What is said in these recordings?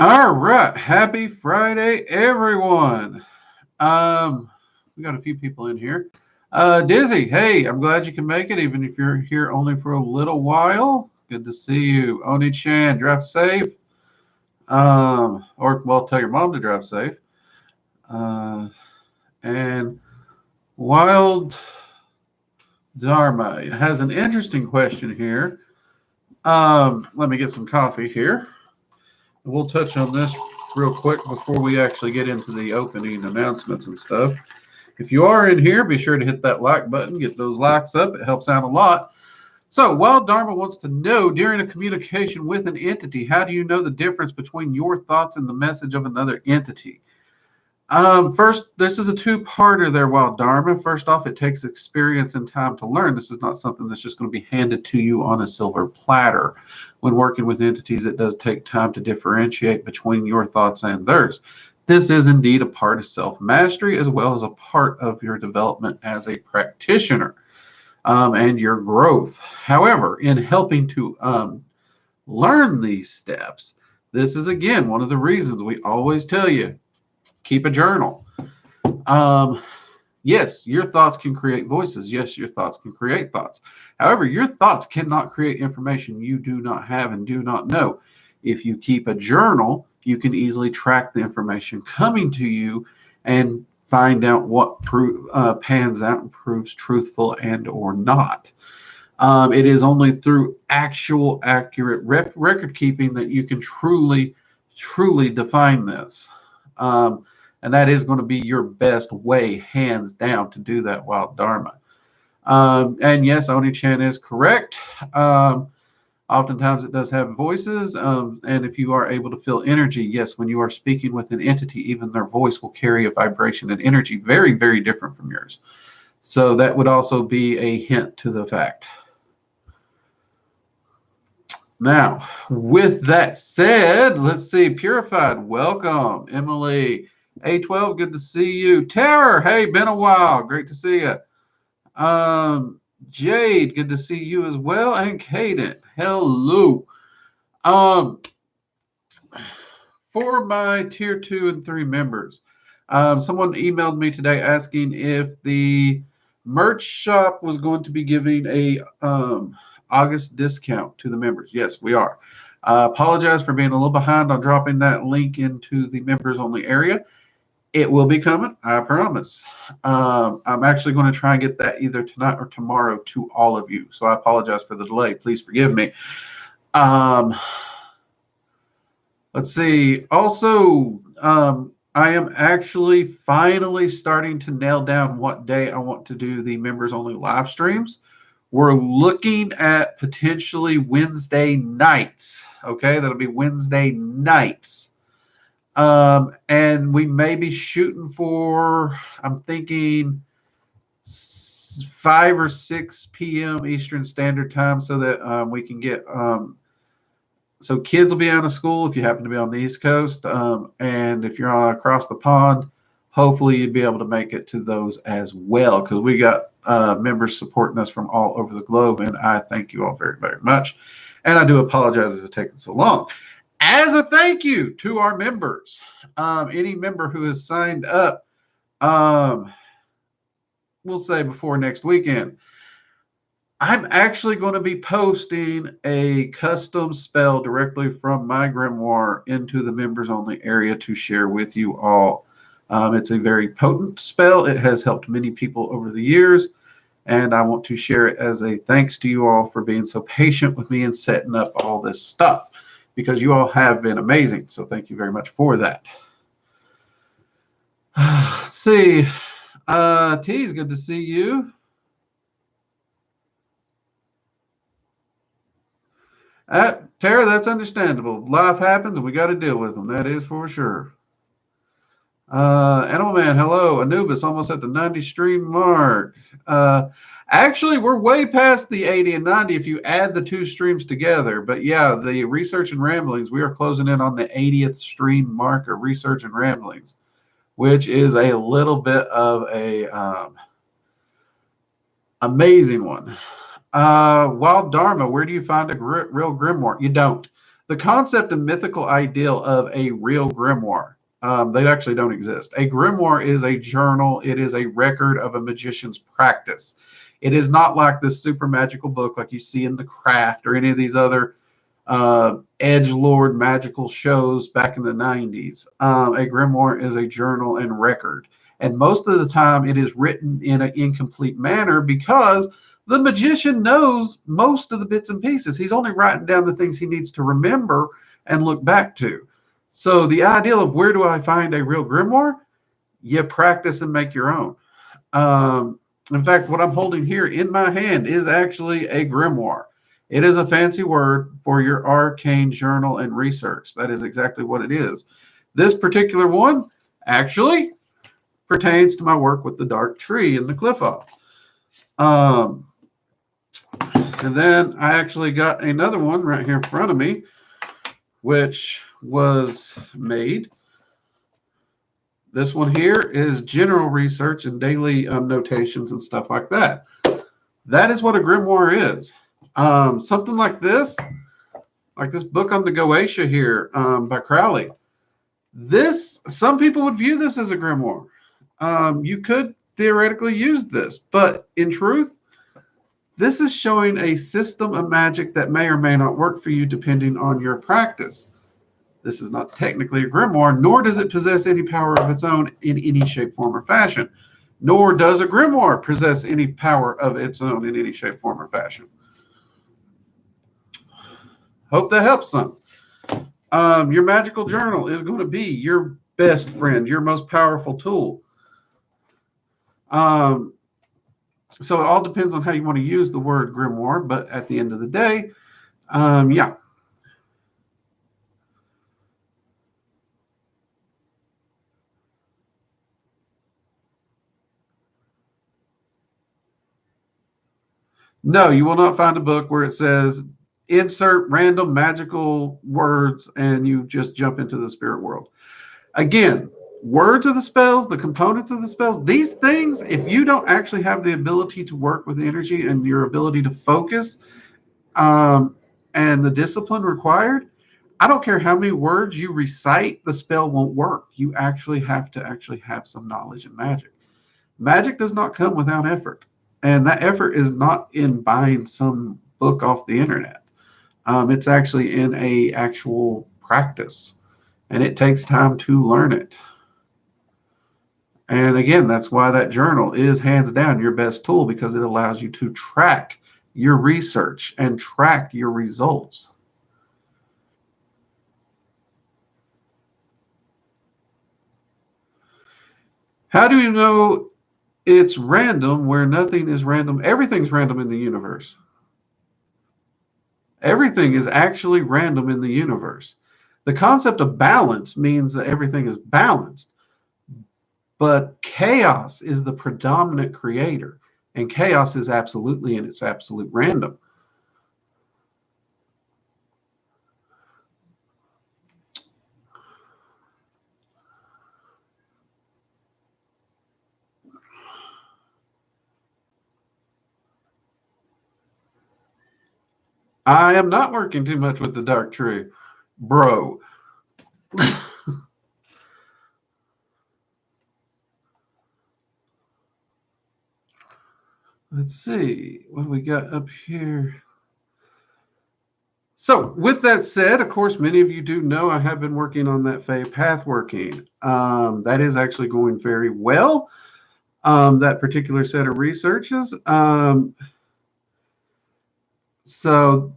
All right. Happy Friday, everyone. We got a few people in here. Dizzy, hey, I'm glad you can make it, even if you're here only for a little while. Good to see you. Oni Chan, drive safe. Or well, tell your mom to drive safe. Uh, and Wild Dharma has an interesting question here. Let me get some coffee here. We'll touch on this real quick before we actually get into the opening announcements and stuff. If you are in here, be sure to hit that like button, get those likes up. It helps out a lot. So, Wild Dharma wants to know during a communication with an entity, how do you know the difference between your thoughts and the message of another entity? First, this is a two-parter there, Wild Dharma. First off, it takes experience and time to learn. This is not something that's just going to be handed to you on a silver platter. When working with entities, it does take time to differentiate between your thoughts and theirs. This is indeed a part of self-mastery as well as a part of your development as a practitioner and your growth. However, in helping to learn these steps, this is, again, one of the reasons we always tell you, keep a journal. Yes, your thoughts can create voices. Yes, your thoughts can create thoughts. However, your thoughts cannot create information you do not have and do not know. If you keep a journal, you can easily track the information coming to you and find out what pans out and proves truthful and or not. It is only through actual accurate record keeping that you can truly define this. And that is going to be your best way, hands down, to do that, Wild Dharma. And yes, Oni-chan is correct. Oftentimes it does have voices. And if you are able to feel energy, yes, when you are speaking with an entity, even their voice will carry a vibration and energy very, very different from yours. So that would also be a hint to the fact. Now, with that said, let's see. Purified, welcome. Emily, A12, good to see you. Terror, hey, been a while. Great to see you. Jade, good to see you as well. And Caden, hello. For my tier 2 and 3 members, someone emailed me today asking if the merch shop was going to be giving a August discount to the members. Yes, we are. Apologize for being a little behind on dropping that link into the members only area. It will be coming, I promise. I'm actually going to try and get that either tonight or tomorrow to all of you. So I apologize for the delay. Please forgive me. Let's see. Also, I am actually finally starting to nail down what day I want to do the members only live streams. We're looking at potentially Wednesday nights. Okay, that'll be Wednesday nights. And we may be shooting for, I'm thinking 5 or 6 p.m. Eastern Standard Time so that we can get, so kids will be out of school if you happen to be on the East Coast. And if you're across the pond, hopefully you'd be able to make it to those as well, because we got members supporting us from all over the globe, and I thank you all very, very much. And I do apologize it's taken so long. As a thank you to our members, any member who has signed up, we'll say before next weekend, I'm actually going to be posting a custom spell directly from my Grimoire into the members only area to share with you all. It's a very potent spell. It has helped many people over the years, and I want to share it as a thanks to you all for being so patient with me and setting up all this stuff, because you all have been amazing. So thank you very much for that. Let's see. T's good to see you. Tara, that's understandable. Life happens and we got to deal with them. That is for sure. Animal Man, hello. Anubis, almost at the 90 stream mark. Actually, we're way past the 80 and 90 if you add the 2 streams together. But yeah, the Research and Ramblings, we are closing in on the 80th stream mark of Research and Ramblings, which is a little bit of a amazing one. Wild Dharma, where do you find a real grimoire? You don't. the concept and mythical ideal of a real grimoire. They actually don't exist. A grimoire is a journal. It is a record of a magician's practice. It is not like this super magical book like you see in The Craft or any of these other edgelord magical shows back in the 90s. A grimoire is a journal and record. And most of the time it is written in an incomplete manner because the magician knows most of the bits and pieces. He's only writing down the things he needs to remember and look back to. So the ideal of where do I find a real grimoire? You practice and make your own. In fact, what I'm holding here in my hand is actually a grimoire. It is a fancy word for your arcane journal and research. That is exactly what it is. This particular one actually pertains to my work with the dark tree and the cliff off. And then I actually got another one right here in front of me, which was made. This one here is general research and daily notations and stuff like that. That is what a grimoire is. Something like this book on the Goetia here by Crowley. Some people would view this as a grimoire. You could theoretically use this, but in truth, this is showing a system of magic that may or may not work for you depending on your practice. This is not technically a grimoire, nor does it possess any power of its own in any shape, form, or fashion. Nor does a grimoire possess any power of its own in any shape, form, or fashion. Hope that helps some. Your magical journal is going to be your best friend, your most powerful tool. So it all depends on how you want to use the word grimoire, but at the end of the day, yeah. No, you will not find a book where it says insert random magical words and you just jump into the spirit world. Again, words of the spells, the components of the spells, these things, if you don't actually have the ability to work with energy and your ability to focus and the discipline required, I don't care how many words you recite, the spell won't work. You actually have to have some knowledge in magic. Magic does not come without effort. And that effort is not in buying some book off the internet. It's actually in a actual practice. And it takes time to learn it. And again, that's why that journal is hands down your best tool, because it allows you to track your research and track your results. How do you know it's random where nothing is random? Everything's random in the universe. Everything is actually random in the universe. The concept of balance means that everything is balanced. But chaos is the predominant creator, and chaos is absolutely in its absolute random. I am not working too much with the dark tree, bro. Let's see what we got up here. So with that said, of course, many of you do know I have been working on that Fae path working. That is actually going very well. That particular set of researches. So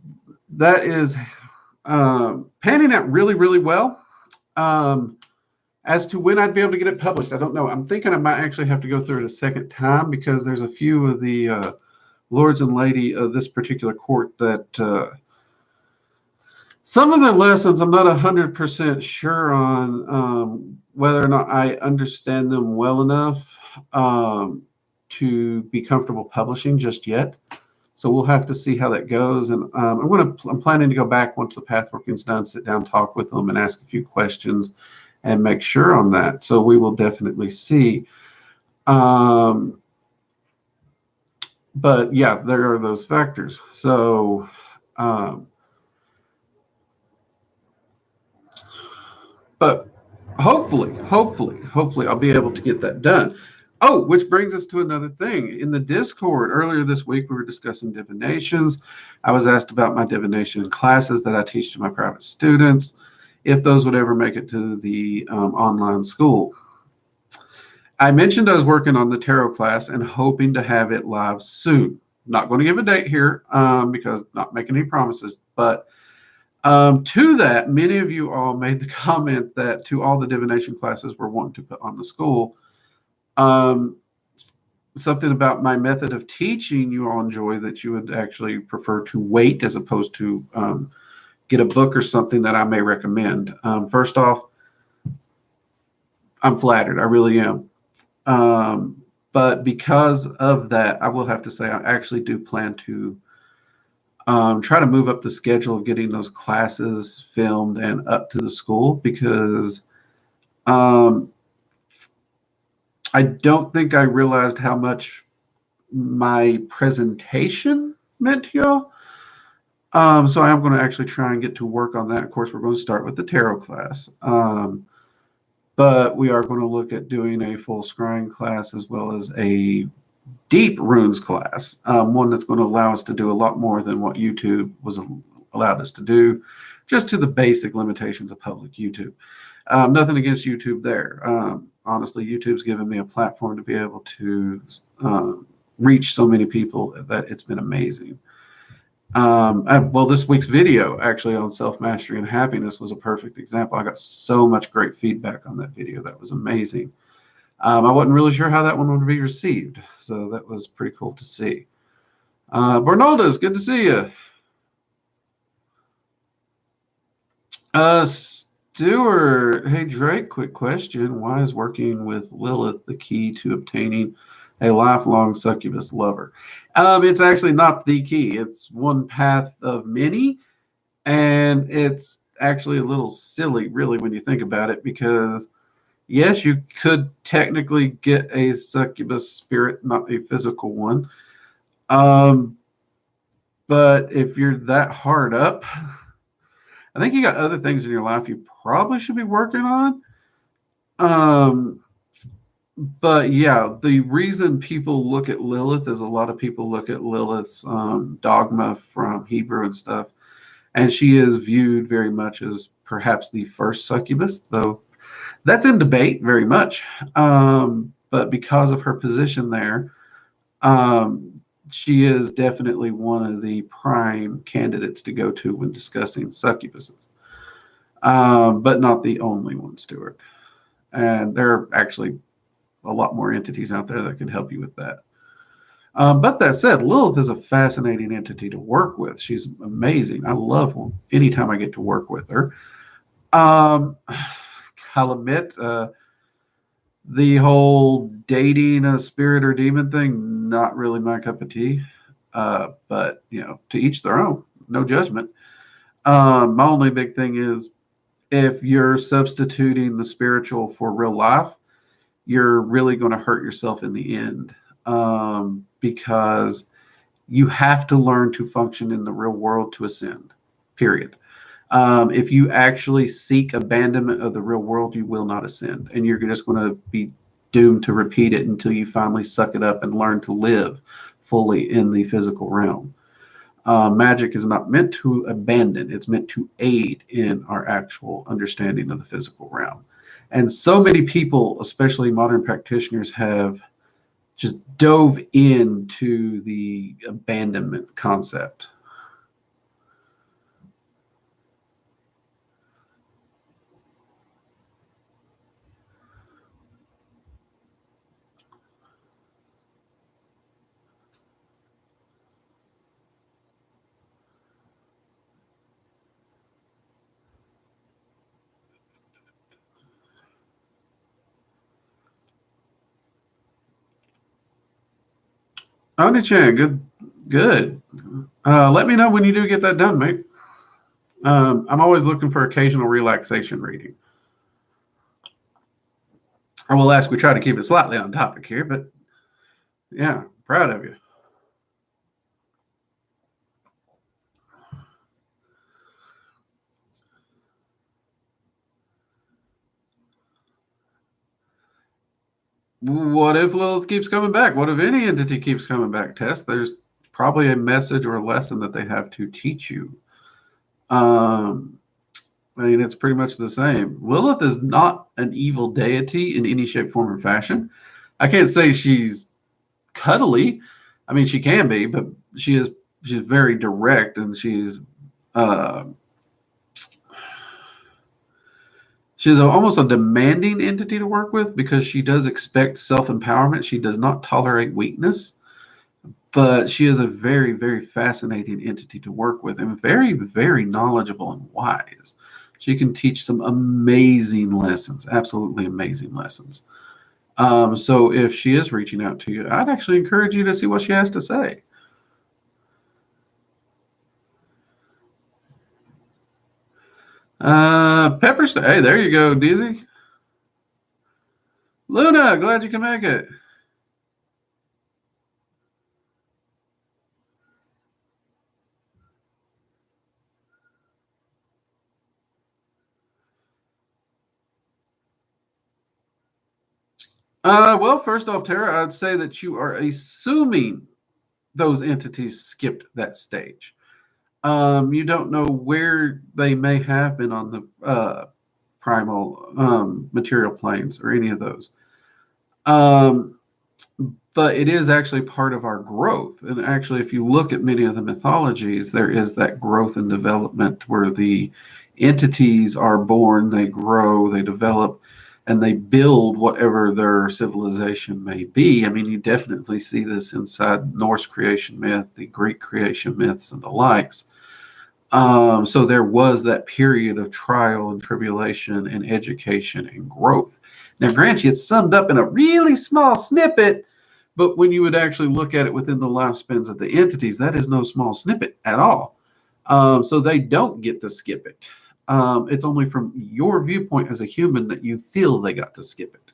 that is panning out really, really well. As to when I'd be able to get it published, I don't know. I'm thinking I might actually have to go through it a second time, because there's a few of the lords and lady of this particular court that some of their lessons I'm not 100% sure on whether or not I understand them well enough to be comfortable publishing just yet. So we'll have to see how that goes. And I'm planning to go back once the pathworking's done, sit down, talk with them, and ask a few questions and make sure on that. So we will definitely see. But yeah, there are those factors. So But hopefully I'll be able to get that done. Oh, which brings us to another thing. In the Discord earlier this week, we were discussing divinations. I was asked about my divination classes that I teach to my private students, if those would ever make it to the online school. I mentioned I was working on the tarot class and hoping to have it live soon. Not going to give a date here because not making any promises, but to that, many of you all made the comment that to all the divination classes we're wanting to put on the school, something about my method of teaching you all enjoy, that you would actually prefer to wait as opposed to get a book or something that I may recommend. First off, I'm flattered. I really am. But because of that, I will have to say I actually do plan to try to move up the schedule of getting those classes filmed and up to the school, because I don't think I realized how much my presentation meant to y'all. So I am going to actually try and get to work on that. Of course, we're going to start with the tarot class. But we are going to look at doing a full scrying class as well as a deep runes class, one that's going to allow us to do a lot more than what YouTube was allowed us to do, just to the basic limitations of public YouTube. Nothing against YouTube there. Honestly, YouTube's given me a platform to be able to reach so many people that it's been amazing. Well, this week's video actually on self-mastery and happiness was a perfect example. I got so much great feedback on that video. That was amazing. I wasn't really sure how that one would be received, so that was pretty cool to see. Bernalda's, good to see you. Stuart, hey Drake, quick question. Why is working with Lilith the key to obtaining a lifelong succubus lover? It's actually not the key. It's one path of many, and it's actually a little silly, really, when you think about it, because yes, you could technically get a succubus spirit, not a physical one. But if you're that hard up, I think you got other things in your life you probably should be working on. But yeah, the reason people look at Lilith is a lot of people look at Lilith's dogma from Hebrew and stuff, and she is viewed very much as perhaps the first succubus, though that's in debate very much. But because of her position there, she is definitely one of the prime candidates to go to when discussing succubuses. But not the only one, Stuart. And there are actually a lot more entities out there that can help you with that. But that said, Lilith is a fascinating entity to work with. She's amazing. I love her anytime I get to work with her. I'll admit, the whole dating a spirit or demon thing, not really my cup of tea. But, to each their own. No judgment. My only big thing is, if you're substituting the spiritual for real life, you're really going to hurt yourself in the end, because you have to learn to function in the real world to ascend, period. If you actually seek abandonment of the real world, you will not ascend, and you're just going to be doomed to repeat it until you finally suck it up and learn to live fully in the physical realm. Magic is not meant to abandon. It's meant to aid in our actual understanding of the physical realm. And so many people, especially modern practitioners, have just dove into the abandonment concept. Oni-chan, good. Let me know when you do get that done, mate. I'm always looking for occasional relaxation reading. I will ask, we try to keep it slightly on topic here, but yeah, proud of you. What if Lilith keeps coming back? What if any entity keeps coming back, Tess? There's probably a message or a lesson that they have to teach you. I mean, it's pretty much the same. Lilith is not an evil deity in any shape, form, or fashion. I can't say she's cuddly. I mean, she can be, but she's very direct, and uh, she's almost a demanding entity to work with because she does expect self-empowerment. She does not tolerate weakness, but she is a very, very fascinating entity to work with and very, very knowledgeable and wise. She can teach some amazing lessons, absolutely amazing lessons. So if she is reaching out to you, I'd actually encourage you to see what she has to say. Peppers, hey, there you go, Dizzy. Luna, glad you can make it. Well, first off, Tara, I'd say that you are assuming those entities skipped that stage. You don't know where they may have been on the primal material planes or any of those. But it is actually part of our growth. And actually, if you look at many of the mythologies, there is that growth and development where the entities are born, they grow, they develop, and they build whatever their civilization may be. I mean, you definitely see this inside Norse creation myth, the Greek creation myths, and the likes. So there was that period of trial and tribulation and education and growth. Now, granted, it's summed up in a really small snippet, but when you would actually look at it within the lifespans of the entities, that is no small snippet at all. So they don't get to skip it. It's only from your viewpoint as a human that you feel they got to skip it.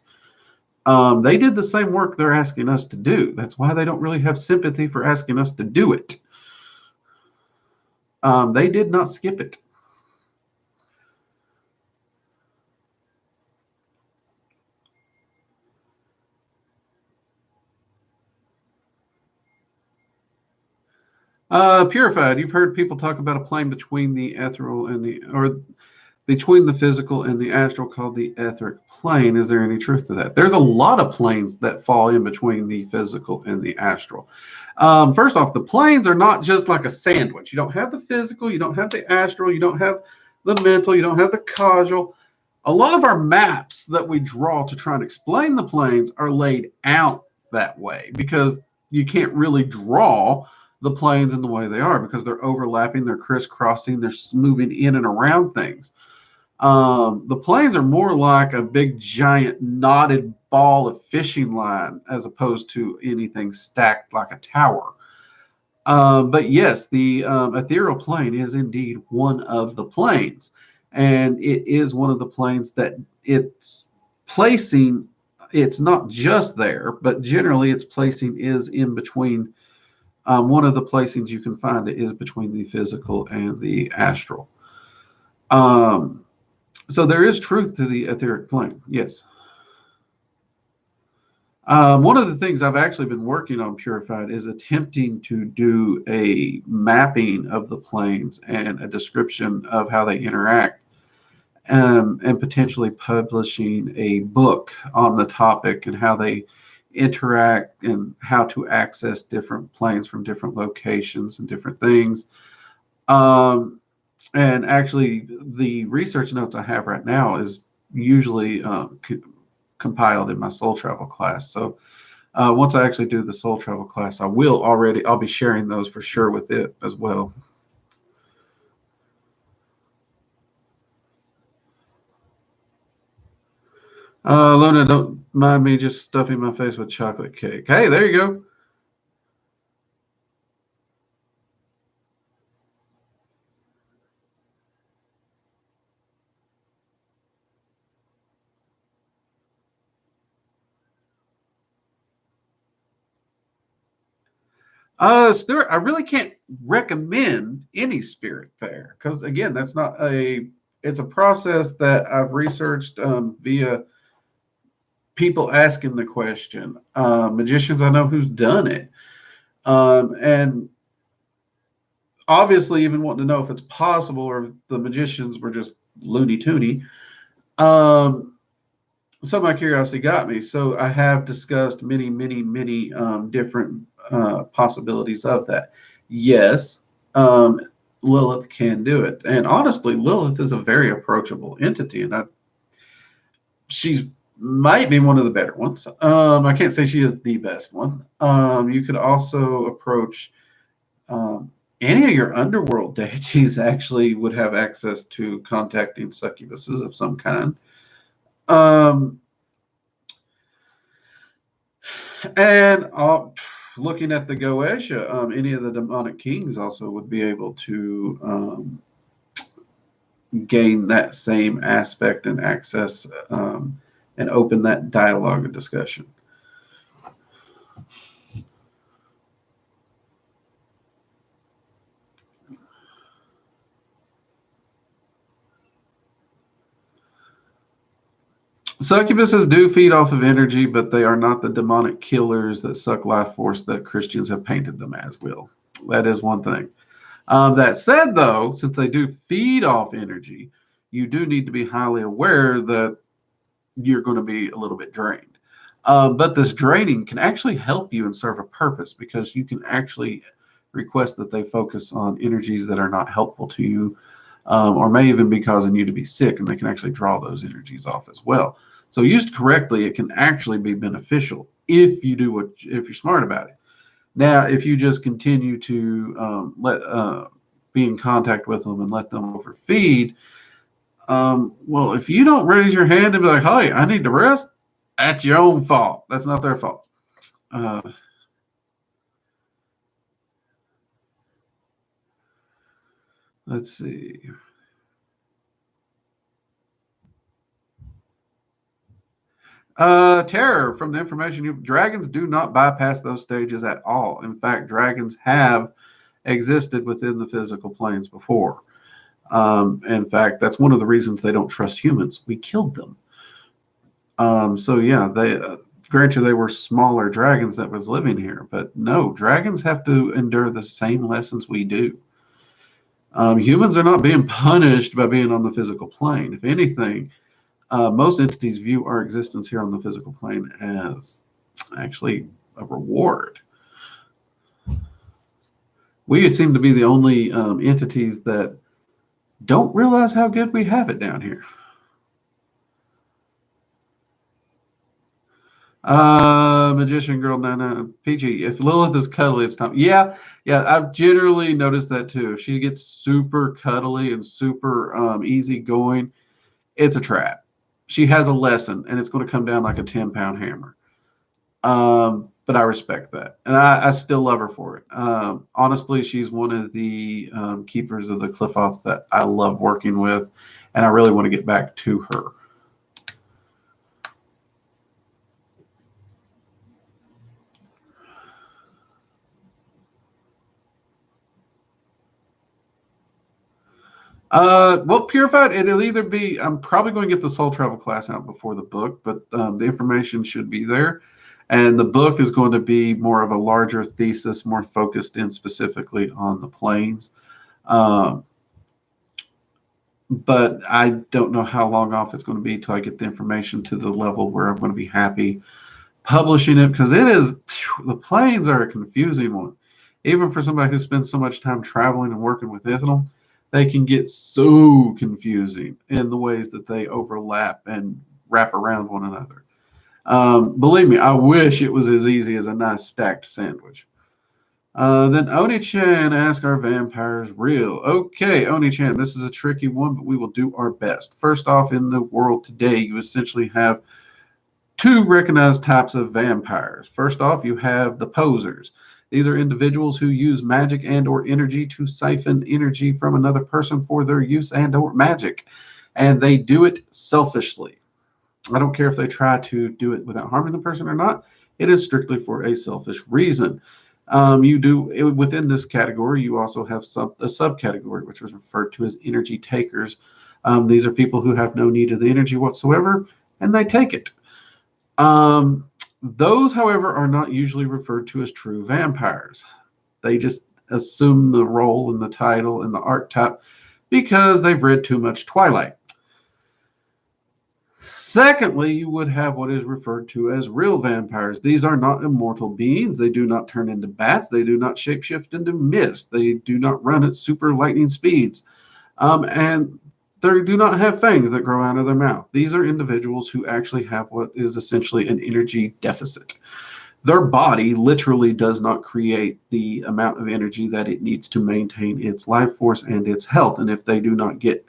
They did the same work they're asking us to do. That's why they don't really have sympathy for asking us to do it. They did not skip it. Purified. You've heard people talk about a plane between the ethereal and or between the physical and the astral called the etheric plane. Is there any truth to that? There's a lot of planes that fall in between the physical and the astral. First off, the planes are not just like a sandwich. You don't have the physical, you don't have the astral, you don't have the mental, you don't have the causal. A lot of our maps that we draw to try and explain the planes are laid out that way because you can't really draw the planes in the way they are because they're overlapping, they're crisscrossing, they're moving in and around things. The planes are more like a big giant knotted ball of fishing line as opposed to anything stacked like a tower. But yes, the ethereal plane is indeed one of the planes, and it is one of the planes that it's placing. It's not just there, but generally its placing is in between. One of the placings you can find it is between the physical and the astral. So there is truth to the etheric plane. Yes. One of the things I've actually been working on Purified is attempting to do a mapping of the planes and a description of how they interact, and potentially publishing a book on the topic and how they interact and how to access different planes from different locations and different things. And actually, the research notes I have right now is usually compiled in my soul travel class. So once I actually do the soul travel class, I'll be sharing those for sure with it as well. Luna, don't mind me just stuffing my face with chocolate cake. Hey, there you go. Stuart, I really can't recommend any spirit fair because again, it's a process that I've researched via people asking the question, magicians I know who's done it, and obviously even wanting to know if it's possible or if the magicians were just loony toony. So my curiosity got me. So I have discussed many different possibilities of that. Yes, Lilith can do it, and honestly, Lilith is a very approachable entity, and she's might be one of the better ones. I can't say she is the best one. You could also approach any of your underworld deities. Actually, would have access to contacting succubuses of some kind. And looking at the Goetia, any of the demonic kings also would be able to gain that same aspect and access and open that dialogue and discussion. Succubuses do feed off of energy, but they are not the demonic killers that suck life force that Christians have painted them as, Will. That is one thing. That said, though, since they do feed off energy, you do need to be highly aware that you're going to be a little bit drained. But this draining can actually help you and serve a purpose, because you can actually request that they focus on energies that are not helpful to you, or may even be causing you to be sick, and they can actually draw those energies off as well. So used correctly, it can actually be beneficial if if you're smart about it. Now, if you just continue to be in contact with them and let them overfeed, well, if you don't raise your hand and be like, "Hey, I need to rest," that's your own fault. That's not their fault. Let's see. Terror, from the information dragons do not bypass those stages at all. In fact, dragons have existed within the physical planes before. In fact, that's one of the reasons they don't trust humans. We killed them. So yeah, they granted they were smaller dragons that was living here, but no, dragons have to endure the same lessons we do. Humans are not being punished by being on the physical plane. If anything, most entities view our existence here on the physical plane as actually a reward. We seem to be the only entities that don't realize how good we have it down here. Magician girl, Nana, PG. If Lilith is cuddly, it's time. Yeah, I've generally noticed that too. If she gets super cuddly and super easygoing, it's a trap. She has a lesson, and it's going to come down like a 10-pound hammer. But I respect that, and I still love her for it. Honestly, she's one of the keepers of the cliff off that I love working with, and I really want to get back to her. Well, Purified, it'll either be, I'm probably going to get the Soul Travel class out before the book, but the information should be there. And the book is going to be more of a larger thesis, more focused in specifically on the planes. But I don't know how long off it's going to be till I get the information to the level where I'm going to be happy publishing it, because the planes are a confusing one. Even for somebody who spends so much time traveling and working with them, they can get so confusing in the ways that they overlap and wrap around one another. Believe me, I wish it was as easy as a nice stacked sandwich. Then Oni-chan asks, are vampires real? Okay, Oni-chan, this is a tricky one, but we will do our best. First off, in the world today, you essentially have two recognized types of vampires. First off, you have the posers. These are individuals who use magic and or energy to siphon energy from another person for their use and or magic. And they do it selfishly. I don't care if they try to do it without harming the person or not. It is strictly for a selfish reason. Within this category, you also have a subcategory, which was referred to as energy takers. These are people who have no need of the energy whatsoever, and they take it. Those, however, are not usually referred to as true vampires. They just assume the role and the title and the archetype because they've read too much Twilight. Secondly, you would have what is referred to as real vampires. These are not immortal beings. They do not turn into bats. They do not shapeshift into mist. They do not run at super lightning speeds. And they do not have fangs that grow out of their mouth. These are individuals who actually have what is essentially an energy deficit. Their body literally does not create the amount of energy that it needs to maintain its life force and its health. And if they do not get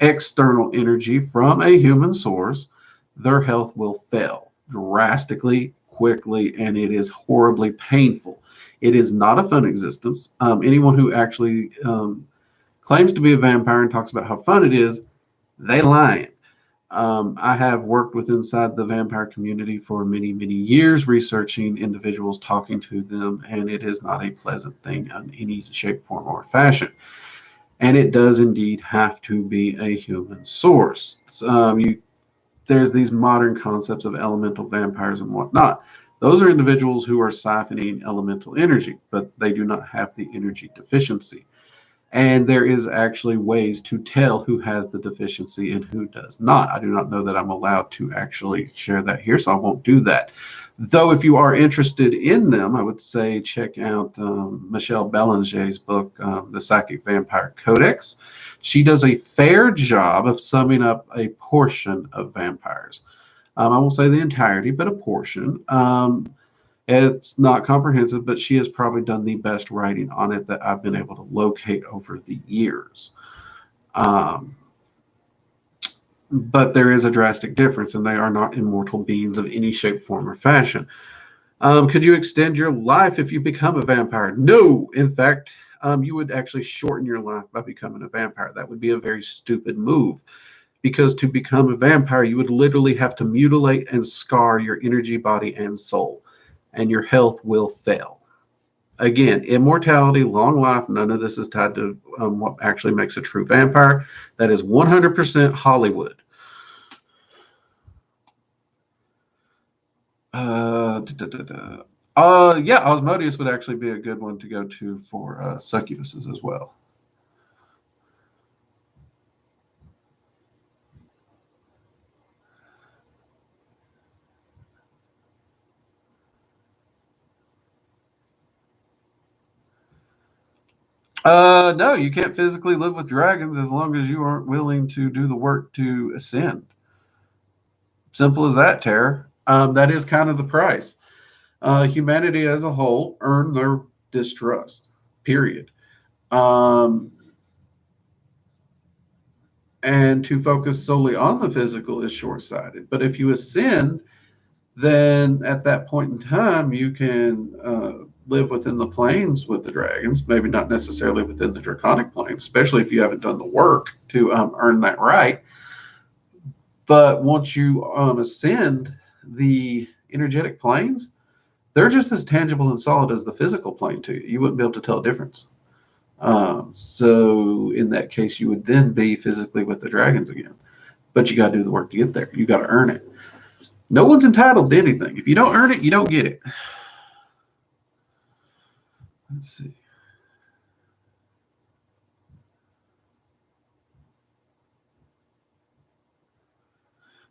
external energy from a human source, their health will fail drastically, quickly, and it is horribly painful. It is not a fun existence. Anyone who actually claims to be a vampire and talks about how fun it is, they lying. I have worked with inside the vampire community for many, many years, researching individuals, talking to them, and it is not a pleasant thing in any shape, form, or fashion. And it does indeed have to be a human source. There's these modern concepts of elemental vampires and whatnot. Those are individuals who are siphoning elemental energy, but they do not have the energy deficiency. And there is actually ways to tell who has the deficiency and who does not. I do not know that I'm allowed to actually share that here, so I won't do that. Though if you are interested in them, I would say check out Michelle Bellinger's book, The Psychic Vampire Codex. She does a fair job of summing up a portion of vampires. I won't say the entirety, but a portion. It's not comprehensive, but she has probably done the best writing on it that I've been able to locate over the years. But there is a drastic difference, and they are not immortal beings of any shape, form, or fashion. Could you extend your life if you become a vampire? No. In fact, you would actually shorten your life by becoming a vampire. That would be a very stupid move, because to become a vampire, you would literally have to mutilate and scar your energy, body, and soul, and your health will fail. Again, immortality, long life, none of this is tied to what actually makes a true vampire. That is 100% Hollywood. Yeah, Osmodeus would actually be a good one to go to for succubuses as well. No, you can't physically live with dragons as long as you aren't willing to do the work to ascend. Simple as that, Tara. That is kind of the price. Humanity as a whole earned their distrust, period. And to focus solely on the physical is short-sighted. But if you ascend, then at that point in time, you can live within the planes with the dragons, maybe not necessarily within the draconic plane, especially if you haven't done the work to earn that right. But once you ascend the energetic planes, they're just as tangible and solid as the physical plane to you. You wouldn't be able to tell a difference. So in that case, you would then be physically with the dragons again. But you got to do the work to get there. You got to earn it. No one's entitled to anything. If you don't earn it, you don't get it. Let's see.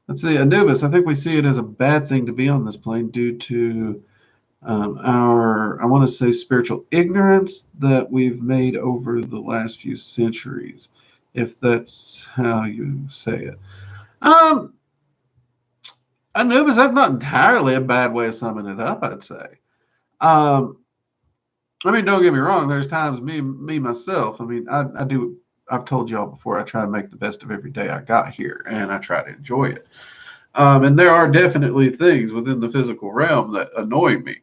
Let's see. Anubis, I think we see it as a bad thing to be on this plane due to our, I want to say, spiritual ignorance that we've made over the last few centuries, if that's how you say it. Anubis, that's not entirely a bad way of summing it up, I'd say. I mean, don't get me wrong. There's times me myself. I mean, I do. I've told y'all before. I try to make the best of every day I got here, and I try to enjoy it. And there are definitely things within the physical realm that annoy me.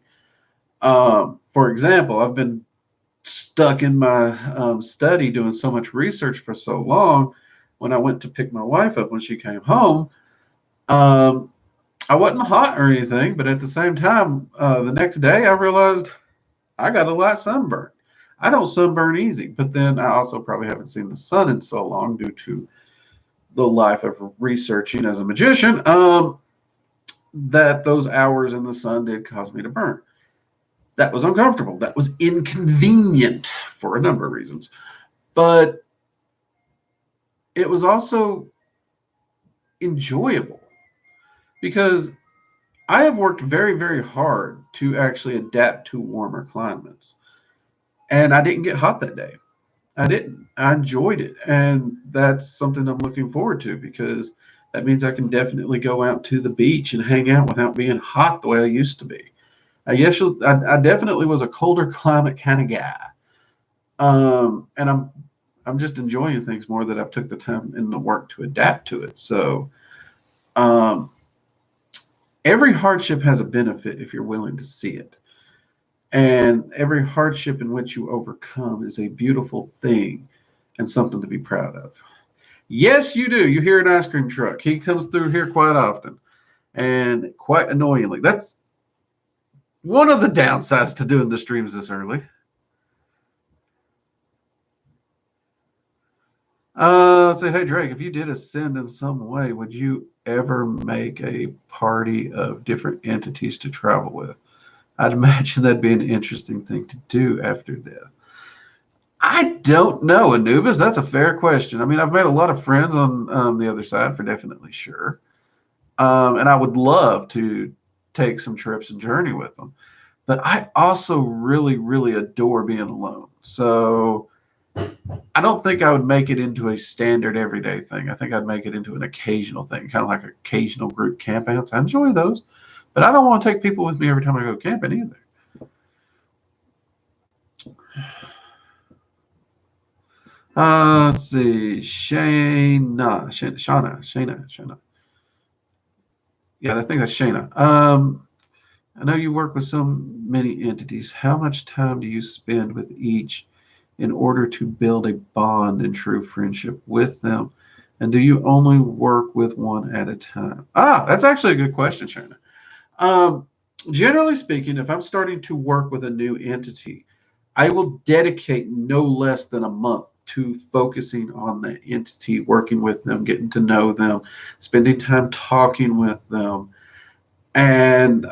For example, I've been stuck in my study doing so much research for so long. When I went to pick my wife up when she came home, I wasn't hot or anything, but at the same time, the next day I realized I got a light sunburn. I don't sunburn easy, but then I also probably haven't seen the sun in so long due to the life of researching as a magician. that those hours in the sun did cause me to burn. That was uncomfortable. That was inconvenient for a number of reasons. But it was also enjoyable because I have worked very, very hard to actually adapt to warmer climates. And I didn't get hot that day. I didn't. I enjoyed it. And that's something I'm looking forward to because that means I can definitely go out to the beach and hang out without being hot the way I used to be. I definitely was a colder climate kind of guy. And I'm just enjoying things more that I've took the time in the work to adapt to it. So um, every hardship has a benefit if you're willing to see it. And every hardship in which you overcome is a beautiful thing and something to be proud of. Yes, you do. You hear an ice cream truck. He comes through here quite often and quite annoyingly. That's one of the downsides to doing the streams this early. Say, hey, Drake, if you did ascend in some way, would you ever make a party of different entities to travel with? I'd imagine that'd be an interesting thing to do after death. I don't know, Anubis. That's a fair question. I mean, I've made a lot of friends on the other side for definitely sure. And I would love to take some trips and journey with them. But I also really, really adore being alone. So I don't think I would make it into a standard everyday thing. I think I'd make it into an occasional thing, kind of like occasional group campouts. I enjoy those, but I don't want to take people with me every time I go camping either. Let's see. Shayna. Yeah, I think that's Shayna. I know you work with so many entities. How much time do you spend with each in order to build a bond and true friendship with them? And do you only work with one at a time? That's actually a good question, Shayna. Um, Generally speaking, if I'm starting to work with a new entity, I will dedicate no less than a month to focusing on the entity, working with them, getting to know them, spending time talking with them, and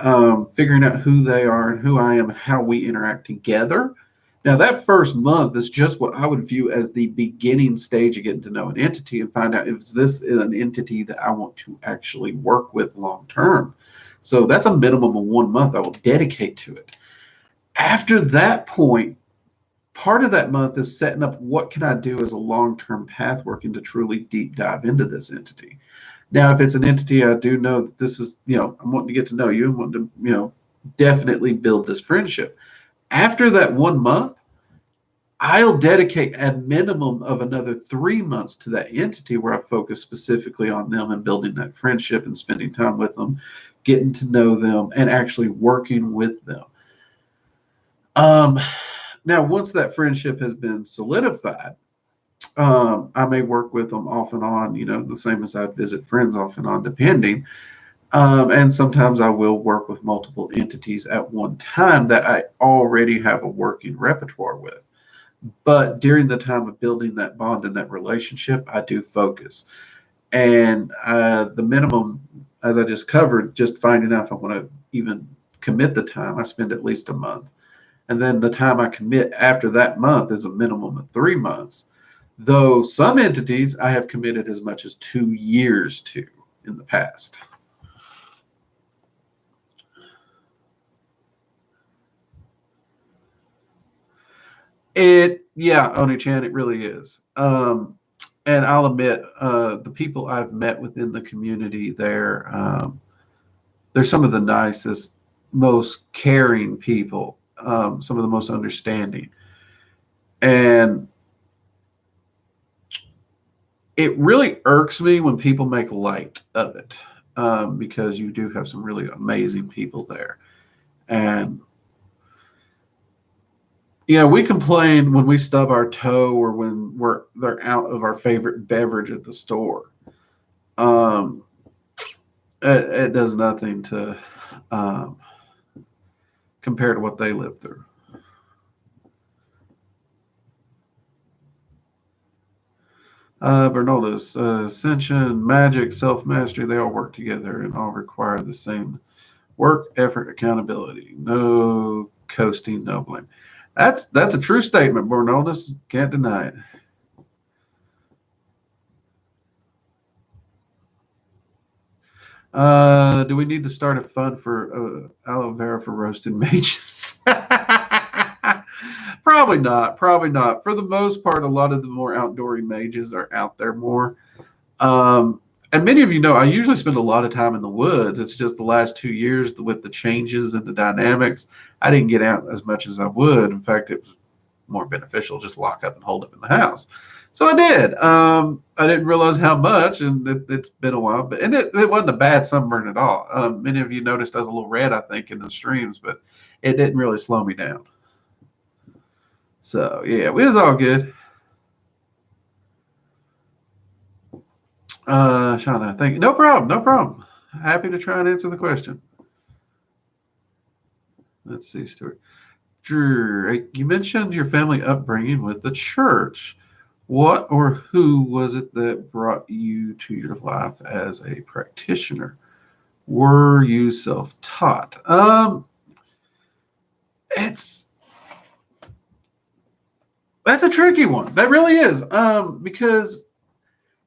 figuring out who they are and who I am and how we interact together. Now, that first month is just what I would view as the beginning stage of getting to know an entity and find out if this is an entity that I want to actually work with long term. So that's a minimum of 1 month I will dedicate to it. After that point, part of that month is setting up what can I do as a long-term path working to truly deep dive into this entity. Now, if it's an entity I do know that this is, I'm wanting to get to know you and wanting to, definitely build this friendship. After that 1 month, I'll dedicate a minimum of another 3 months to that entity where I focus specifically on them and building that friendship and spending time with them, getting to know them, and actually working with them. Now, once that friendship has been solidified, I may work with them off and on, the same as I'd visit friends off and on, depending. And sometimes I will work with multiple entities at one time that I already have a working repertoire with. But during the time of building that bond and that relationship, I do focus. And the minimum, as I just covered, just finding out if I want to even commit the time, I spend at least a month. And then the time I commit after that month is a minimum of 3 months. Though some entities I have committed as much as 2 years to in the past. Oni-chan, it really is. And I'll admit, the people I've met within the community there, they're some of the nicest, most caring people, some of the most understanding. And it really irks me when people make light of it, because you do have some really amazing people there. And we complain when we stub our toe or when they're out of our favorite beverage at the store. It does nothing to compare to what they live through. Bernaldus, Ascension, Magick, Self-Mastery, they all work together and all require the same work, effort, accountability. No coasting, no blame. That's a true statement, Bernaldus. Can't deny it. Do we need to start a fund for aloe vera for roasted mages? Probably not. Probably not. For the most part, a lot of the more outdoory mages are out there more. And many of you know I usually spend a lot of time in the woods. It's just the last 2 years with the changes and the dynamics, I didn't get out as much as I would. In fact, it was more beneficial just lock up and hold up in the house. So I did. I didn't realize how much, and it's been a while, but it wasn't a bad sunburn at all. Many of you noticed I was a little red, I think, in the streams, but it didn't really slow me down. So yeah, it was all good. Shauna, thank you. No problem. No problem. Happy to try and answer the question. Let's see, Stuart. Drew, you mentioned your family upbringing with the church. What or who was it that brought you to your life as a practitioner? Were you self-taught? That's a tricky one. That really is. Because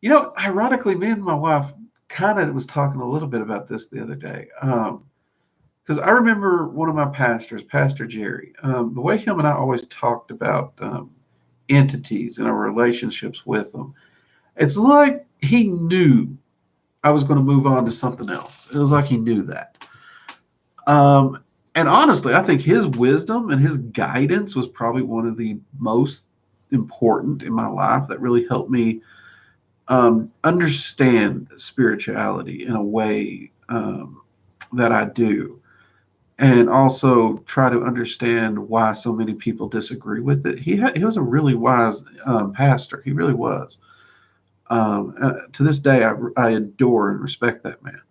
ironically, me and my wife kind of was talking a little bit about this the other day. Because I remember one of my pastors, Pastor Jerry, the way him and I always talked about entities and our relationships with them. It's like he knew I was going to move on to something else. It was like he knew that. And honestly, I think his wisdom and his guidance was probably one of the most important in my life that really helped me understand spirituality in a way that I do, and also try to understand why so many people disagree with it. He was a really wise pastor. He really was. To this day, I adore and respect that man.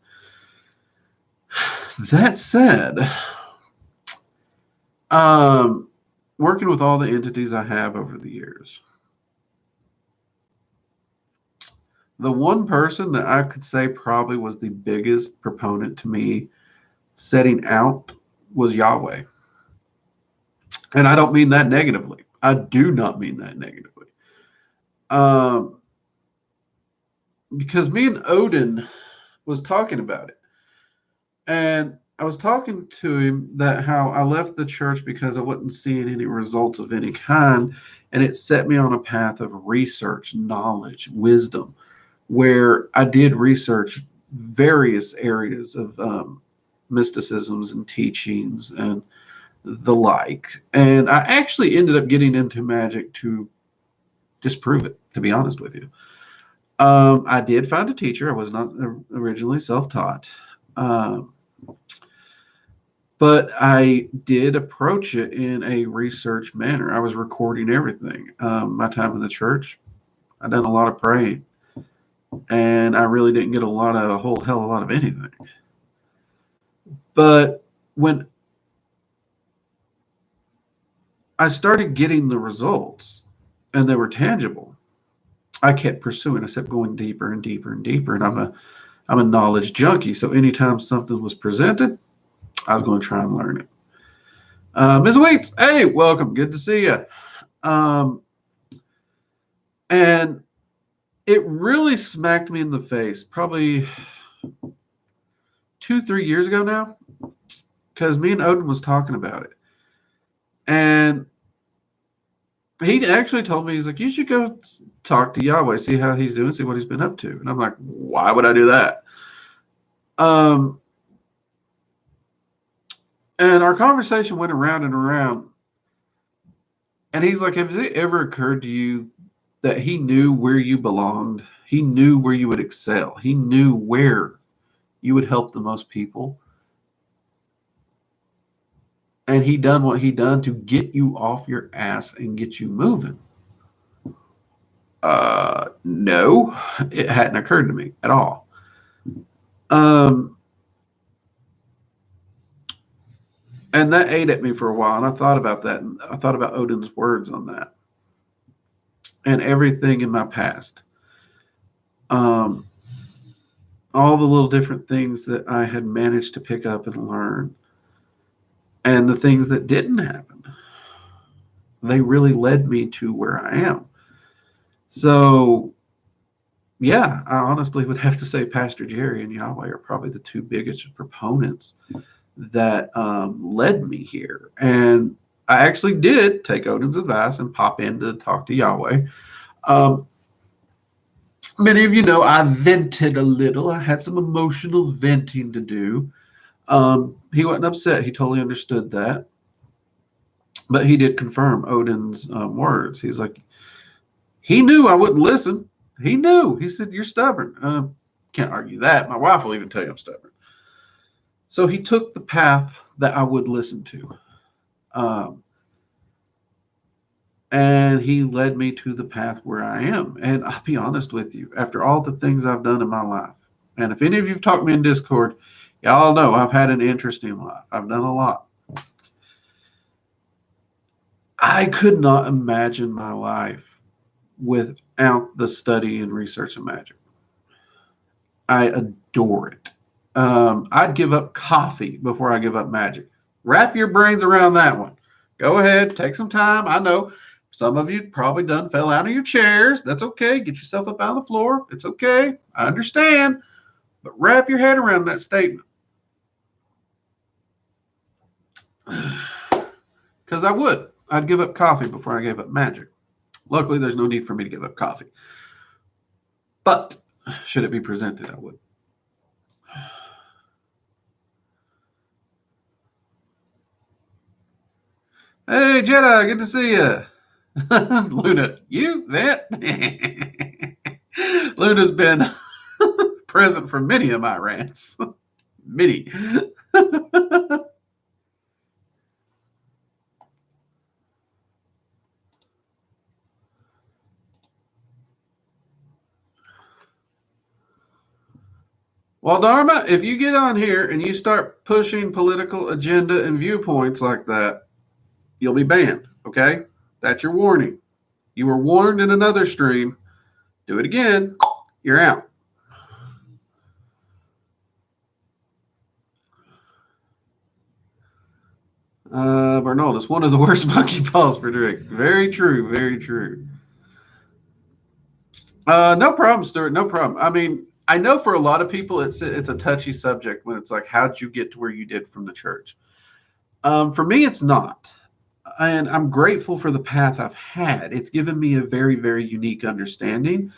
That said, working with all the entities I have over the years, the one person that I could say probably was the biggest proponent to me setting out was Yahweh. And I don't mean that negatively. I do not mean that negatively. Because me and Odin was talking about it. And I was talking to him that how I left the church because I wasn't seeing any results of any kind. And it set me on a path of research, knowledge, wisdom, where I did research various areas of mysticisms and teachings and the like. And I actually ended up getting into magic to disprove it, to be honest with you. I did find a teacher. I was not originally self-taught. But I did approach it in a research manner. I was recording everything. My time in the church, I done a lot of praying. And I really didn't get a whole hell of a lot of anything. But when I started getting the results and they were tangible, I kept pursuing. I kept going deeper and deeper and deeper. And I'm a knowledge junkie. So anytime something was presented, I was going to try and learn it. Ms. Waits, hey, welcome. Good to see you. And it really smacked me in the face probably 2-3 years ago now, because me and Odin was talking about it. And he actually told me, he's like, you should go talk to Yahweh, see how he's doing, see what he's been up to. And I'm like, why would I do that? And our conversation went around and around. And he's like, has it ever occurred to you that he knew where you belonged? He knew where you would excel. He knew where you would help the most people. And he done what he done to get you off your ass and get you moving. No, it hadn't occurred to me at all. And that ate at me for a while. And I thought about that. And I thought about Odin's words on that. And everything in my past. all the little different things that I had managed to pick up and learn, and the things that didn't happen, they really led me to where I am. So, yeah, I honestly would have to say Pastor Jerry and Yahweh are probably the two biggest proponents that led me here. And I actually did take Odin's advice and pop in to talk to Yahweh. Many of you know I vented a little. I had some emotional venting to do. He wasn't upset. He totally understood that. But he did confirm Odin's words. He's like, he knew I wouldn't listen. He knew. He said, you're stubborn. Can't argue that. My wife will even tell you I'm stubborn. So he took the path that I would listen to. And he led me to the path where I am. And I'll be honest with you, after all the things I've done in my life, and if any of you have talked to me in Discord, y'all know I've had an interesting life. I've done a lot. I could not imagine my life without the study and research of magic. I adore it. I'd give up coffee before I give up magic. Wrap your brains around that one. Go ahead, take some time. I know some of you probably fell out of your chairs. That's okay. Get yourself up out of the floor. It's okay. I understand. But wrap your head around that statement. Because I would. I'd give up coffee before I gave up magic. Luckily, there's no need for me to give up coffee. But should it be presented, I would. Hey, Jedi, good to see you. Luna, you that? Luna's been present for many of my rants. Many. Well, Dharma, if you get on here and you start pushing political agenda and viewpoints like that, you'll be banned, okay? That's your warning. You were warned in another stream. Do it again, you're out. Bernaldus, one of the worst monkey paws for drink. Very true, very true. No problem, Stuart, no problem. I mean, I know for a lot of people it's a touchy subject when it's like, how'd you get to where you did from the church? For me, it's not. And I'm grateful for the path I've had. It's given me a very, very unique understanding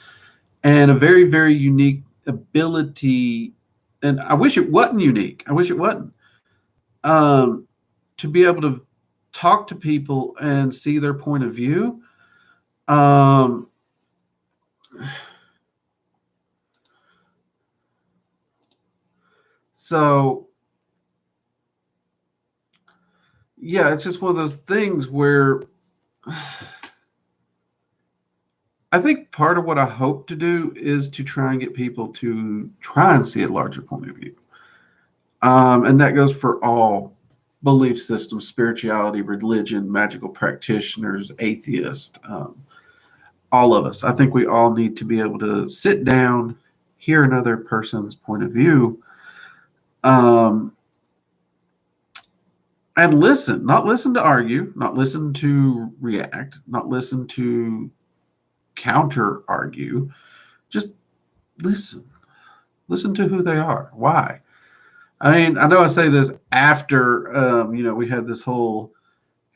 and a very, very unique ability. And I wish it wasn't unique. I wish it wasn't. To be able to talk to people and see their point of view. So, yeah, it's just one of those things where I think part of what I hope to do is to try and get people to try and see a larger point of view. And that goes for all belief systems, spirituality, religion, magical practitioners, atheists, all of us. I think we all need to be able to sit down, hear another person's point of view, and listen. Not listen to argue, not listen to react, not listen to counter argue. Just listen. Listen to who they are. Why? I mean, I know I say this after, we had this whole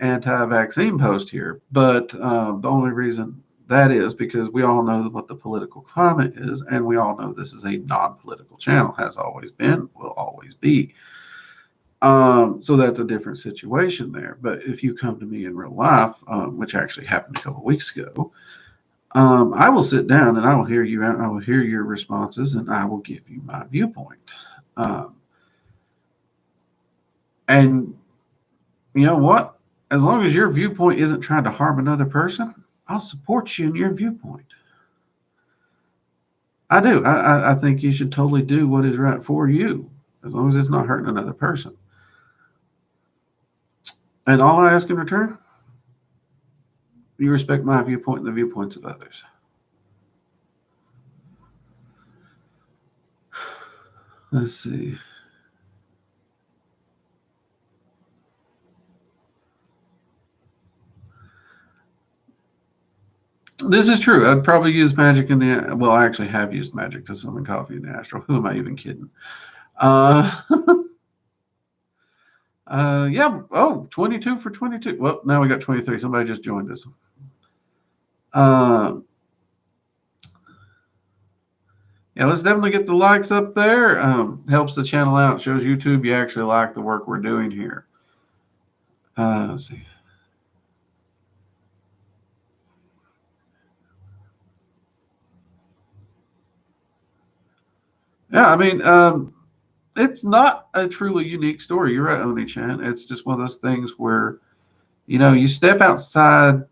anti-vaccine post here, but the only reason that is because we all know what the political climate is, and we all know this is a non-political channel, has always been, will always be. So that's a different situation there. But if you come to me in real life, which actually happened a couple of weeks ago, I will sit down and I will hear you out. I will hear your responses, and I will give you my viewpoint. And you know what? As long as your viewpoint isn't trying to harm another person, I'll support you in your viewpoint. I do. I think you should totally do what is right for you, as long as it's not hurting another person. And all I ask in return, you respect my viewpoint and the viewpoints of others. Let's see. This is true. I'd probably use Magick in the... Well, I actually have used Magick to summon coffee in the astral. Who am I even kidding? Yeah. Oh, 22 for 22. Well, now we got 23. Somebody just joined us. Yeah, let's definitely get the likes up there. Helps the channel out. Shows YouTube you actually like the work we're doing here. Let's see. Yeah, I mean, it's not a truly unique story. You're right, Oni-chan. It's just one of those things where, you step outside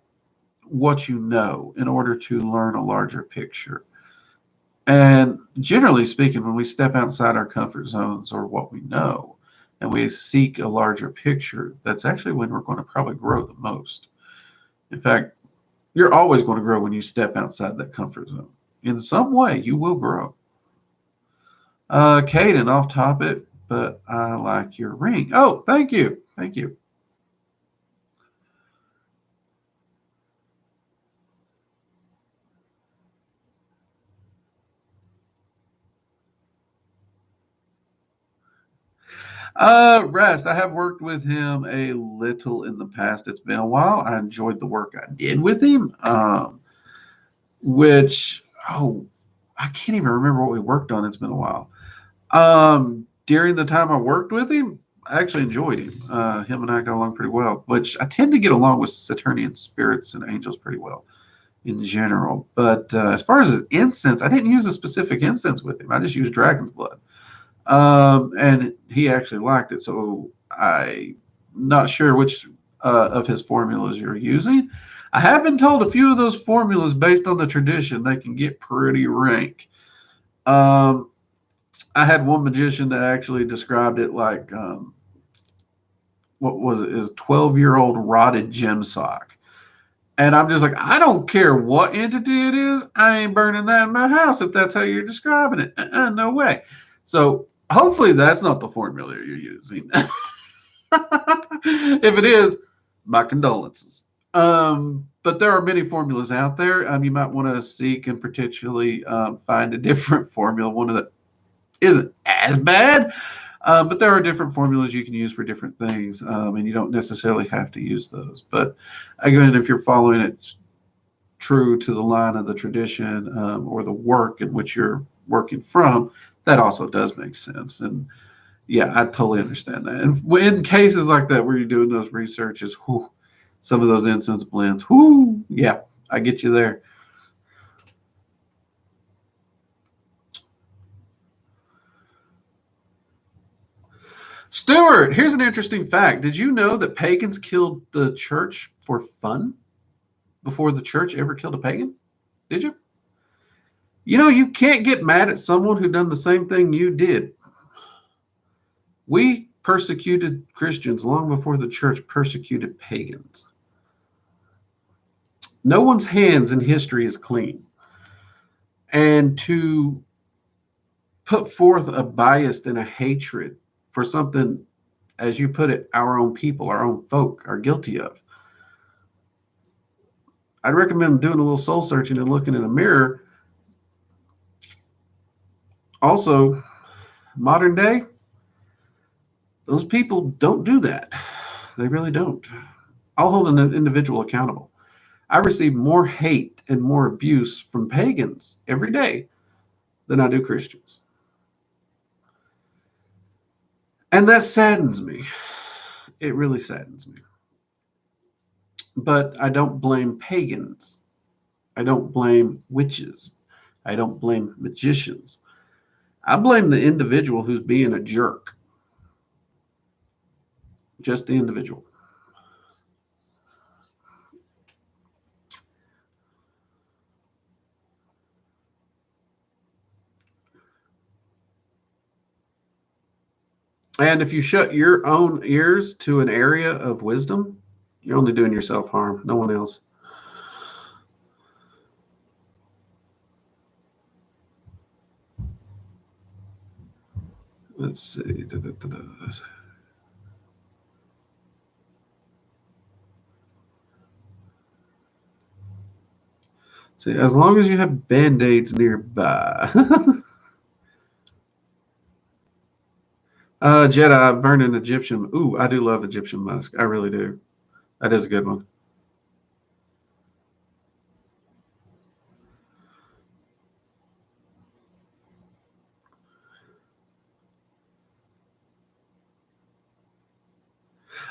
what you know in order to learn a larger picture. And generally speaking, when we step outside our comfort zones or what we know, and we seek a larger picture, that's actually when we're going to probably grow the most. In fact, you're always going to grow when you step outside that comfort zone. In some way, you will grow. Caden, off topic, but I like your ring. Oh, thank you. Thank you. Rest. I have worked with him a little in the past. It's been a while. I enjoyed the work I did with him. Which, I can't even remember what we worked on. It's been a while. During the time I worked with him, I actually enjoyed him. Him and I got along pretty well, which I tend to get along with Saturnian spirits and angels pretty well in general. But as far as his incense, I didn't use a specific incense with him. I just used dragon's blood. And he actually liked it. So I'm not sure which of his formulas you're using. I have been told a few of those formulas, based on the tradition, they can get pretty rank. I had one magician that actually described it like, what was it? His 12-year-old rotted gem sock. And I'm just like, I don't care what entity it is. I ain't burning that in my house if that's how you're describing it. No way. So hopefully that's not the formula you're using. If it is, my condolences. But there are many formulas out there. You might want to seek and potentially find a different formula, one that isn't as bad. But there are different formulas you can use for different things, and you don't necessarily have to use those. But again, if you're following it true to the line of the tradition or the work in which you're working from, that also does make sense. And yeah, I totally understand that. And in cases like that where you're doing those researches, some of those incense blends, yeah, I get you there. Stuart, here's an interesting fact. Did you know that pagans killed the church for fun before the church ever killed a pagan? Did you? You can't get mad at someone who done the same thing you did. We persecuted Christians long before the church persecuted pagans. No one's hands in history is clean. And to put forth a bias and a hatred for something, as you put it, our own people, our own folk are guilty of, I'd recommend doing a little soul searching and looking in a mirror. Also, modern day, those people don't do that. They really don't. I'll hold an individual accountable. I receive more hate and more abuse from pagans every day than I do Christians. And that saddens me. It really saddens me. But I don't blame pagans. I don't blame witches. I don't blame magicians. I blame the individual who's being a jerk. Just the individual. And if you shut your own ears to an area of wisdom, you're only doing yourself harm, no one else. Let's see. See, as long as you have band-aids nearby. Jedi burn an Egyptian. Ooh, I do love Egyptian musk. I really do. That is a good one.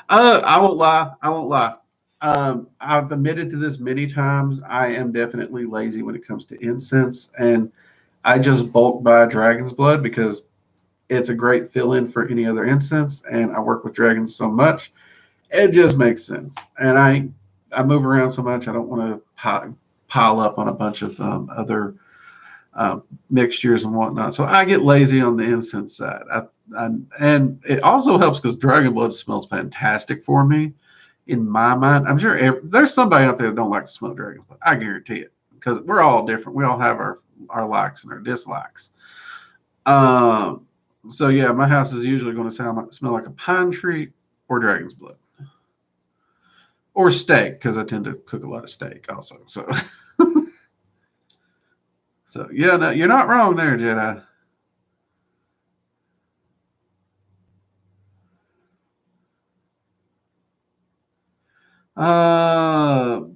I won't lie. I won't lie. I've admitted to this many times. I am definitely lazy when it comes to incense, and I just bulk buy dragon's blood because it's a great fill-in for any other incense, and I work with dragons so much, it just makes sense. And I move around so much, I don't want to pile up on a bunch of other mixtures and whatnot. So I get lazy on the incense side. And it also helps because dragon blood smells fantastic for me. In my mind, I'm sure there's somebody out there that don't like to smell dragon blood. I guarantee it because we're all different. We all have our likes and our dislikes. So yeah, my house is usually going to smell like a pine tree or dragon's blood or steak because I tend to cook a lot of steak also. So. So yeah, no, you're not wrong there, Jedi.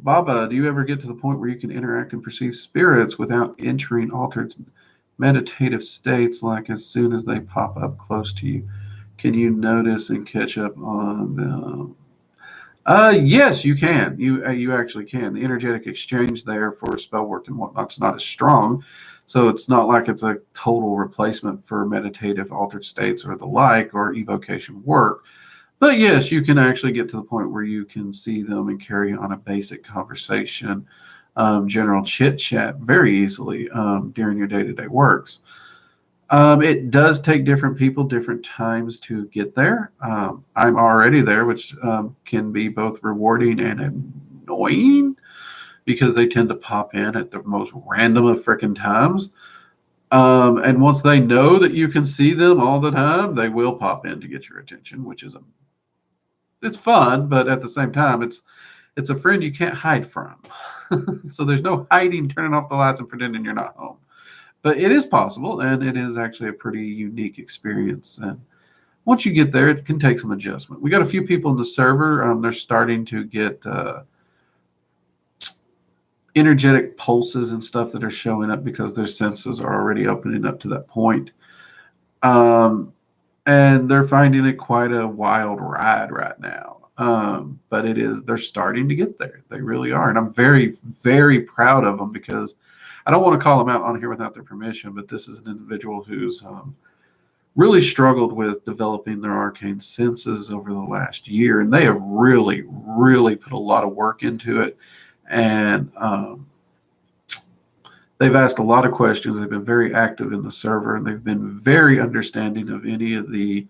Baba, do you ever get to the point where you can interact and perceive spirits without entering altered meditative states? Like as soon as they pop up close to you, can you notice and catch up on them? Yes, you can. You actually can. The energetic exchange there for spell work and whatnot's not as strong, so it's not like it's a total replacement for meditative altered states or the like or evocation work. But yes, you can actually get to the point where you can see them and carry on a basic conversation, general chit chat very easily during your day to day works. It does take different people different times to get there. I'm already there, which can be both rewarding and annoying because they tend to pop in at the most random of freaking times. And once they know that you can see them all the time, they will pop in to get your attention, which is it's fun, but at the same time, it's a friend you can't hide from. So there's no hiding, turning off the lights, and pretending you're not home. But it is possible, and it is actually a pretty unique experience. And once you get there, it can take some adjustment. We got a few people in the server. They're starting to get energetic pulses and stuff that are showing up because their senses are already opening up to that point. And they're finding it quite a wild ride right now. But they're starting to get there. They really are. And I'm very, very proud of them because I don't want to call them out on here without their permission, but this is an individual who's really struggled with developing their arcane senses over the last year. And they have really, really put a lot of work into it. And they've asked a lot of questions. They've been very active in the server, and they've been very understanding of any of the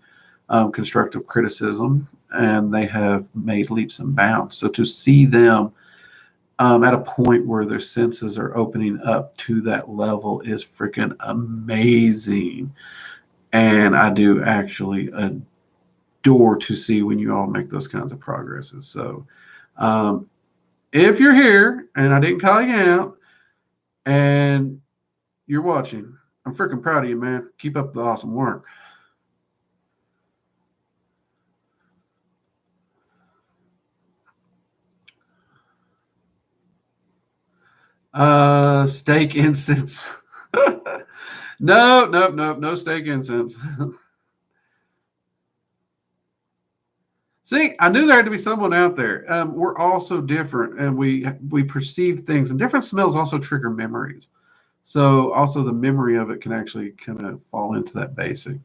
constructive criticism, and they have made leaps and bounds. So to see them at a point where their senses are opening up to that level is freaking amazing. And I do actually adore to see when you all make those kinds of progresses. So if you're here and I didn't call you out and you're watching, I'm freaking proud of you, man. Keep up the awesome work. Steak incense. No steak incense. See, I knew there had to be someone out there. We're all so different, and we perceive things, and different smells also trigger memories. So also the memory of it can actually kind of fall into that basic.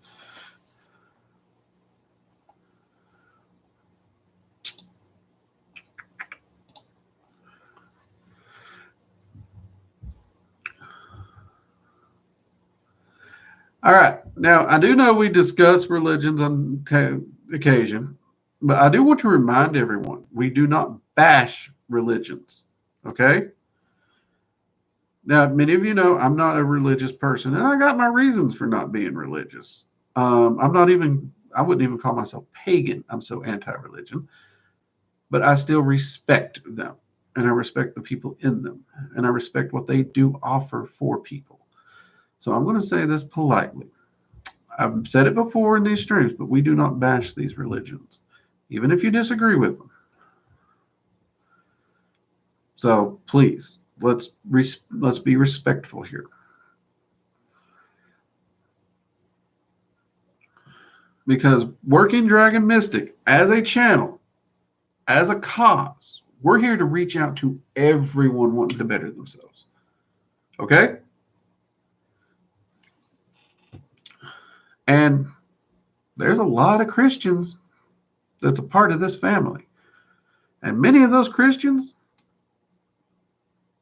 All right. Now, I do know we discuss religions on occasion, but I do want to remind everyone we do not bash religions. Okay. Now, many of you know I'm not a religious person, and I got my reasons for not being religious. I wouldn't even call myself pagan. I'm so anti-religion, but I still respect them, and I respect the people in them, and I respect what they do offer for people. So I'm going to say this politely. I've said it before in these streams, but we do not bash these religions, even if you disagree with them. So please, let's be respectful here. Because Working Dragon Mystic, as a channel, as a cause, we're here to reach out to everyone wanting to better themselves. Okay? And there's a lot of Christians that's a part of this family. And many of those Christians,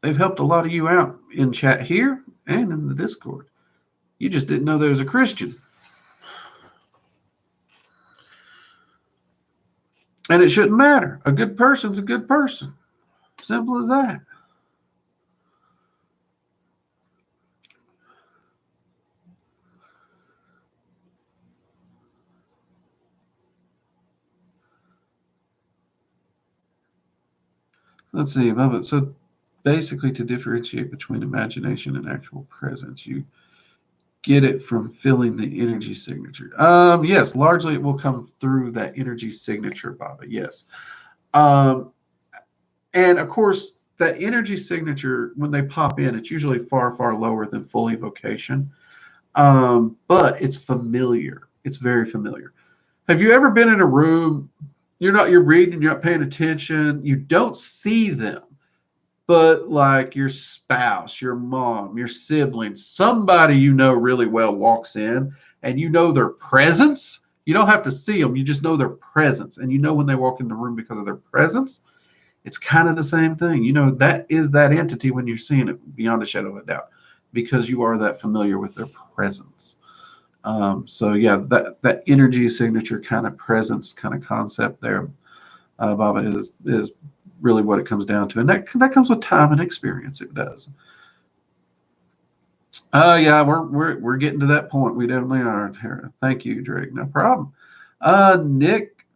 they've helped a lot of you out in chat here and in the Discord. You just didn't know there was a Christian. And it shouldn't matter. A good person's a good person. Simple as that. Let's see. So basically, to differentiate between imagination and actual presence, you get it from feeling the energy signature. Yes, largely it will come through that energy signature, Baba. Yes. And of course, that energy signature, when they pop in, it's usually far, far lower than full evocation. But it's familiar. It's very familiar. Have you ever been in a room, you're reading, you're not paying attention, you don't see them, but like your spouse, your mom, your siblings, somebody you know really well walks in and you know their presence? You don't have to see them, you just know their presence. And you know when they walk in the room because of their presence. It's kind of the same thing. You know, that is that entity when you're seeing it beyond a shadow of a doubt, because you are that familiar with their presence. So yeah, that energy signature kind of presence kind of concept there, Baba, is really what it comes down to. And that comes with time and experience. It does. Yeah, we're getting to that point. We definitely are. Thank you, Drake. No problem. Nick